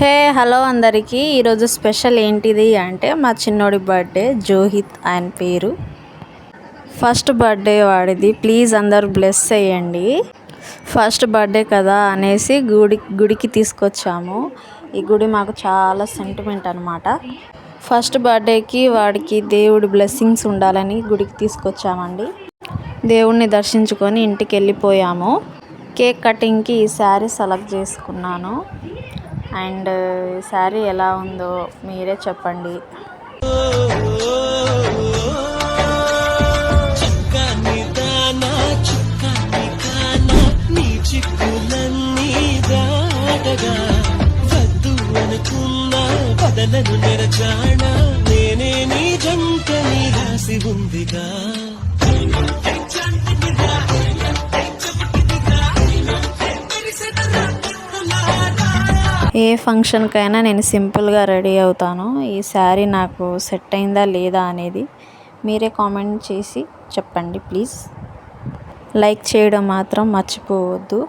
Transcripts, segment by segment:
Hello అందరికీ ఈరోజు special ఏంటిది అంటే మా చిన్నోడి బర్త్డే జోహిత్ ఆయన పేరు. ఫస్ట్ బర్త్డే వాడిది. ప్లీజ్ అందరూ బ్లెస్ చేయండి. ఫస్ట్ బర్త్డే కదా అనేసి గుడికి తీసుకొచ్చాము. ఈ గుడి మాకు చాలా సెంటిమెంట్ అనమాట. ఫస్ట్ బర్త్డేకి వాడికి దేవుడి బ్లెస్సింగ్స్ ఉండాలని గుడికి తీసుకొచ్చామండి. దేవుడిని దర్శించుకొని ఇంటికి వెళ్ళిపోయాము. కేక్ కటింగ్కి ఈ శారీ సెలెక్ట్ చేసుకున్నాను. అండ్ ఈ శారీ ఎలా ఉందో మీరే చెప్పండి. నేనే నీ జంట నీ రాసి ఉందిగా. ఏ ఫంక్షన్కైనా నేను సింపుల్గా రెడీ అవుతాను. ఈ శారీ నాకు సెట్ అయిందా లేదా అనేది మీరే కామెంట్ చేసి చెప్పండి ప్లీజ్. లైక్ చేయడం మాత్రం మర్చిపోవద్దు.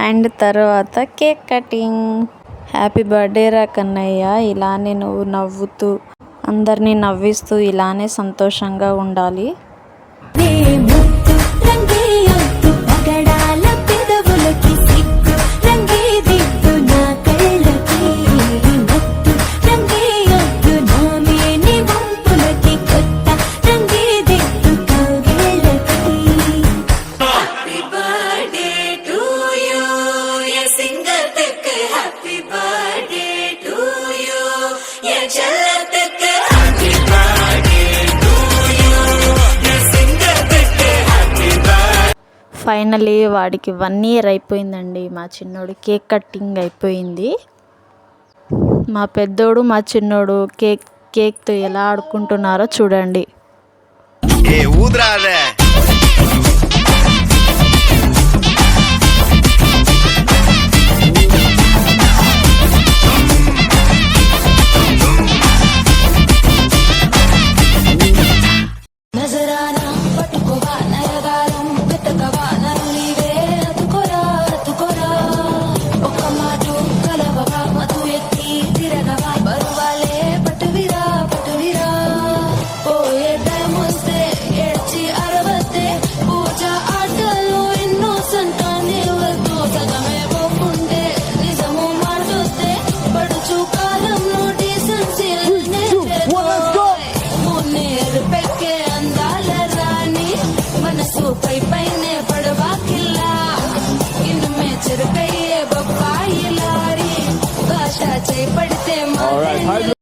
అండ్ తర్వాత కేక్ కటింగ్. హ్యాపీ బర్త్డే రా కన్నయ్య. ఇలానే నువ్వు నవ్వుతూ అందరినీ నవ్విస్తూ ఇలానే సంతోషంగా ఉండాలి. ఫైనలీ వాడికి 1 year అయిపోయిందండి. మా చిన్నోడు కేక్ కటింగ్ అయిపోయింది. మా పెద్దోడు మా చిన్నోడు కేక్తో ఎలా ఆడుకుంటున్నారో చూడండి. All right.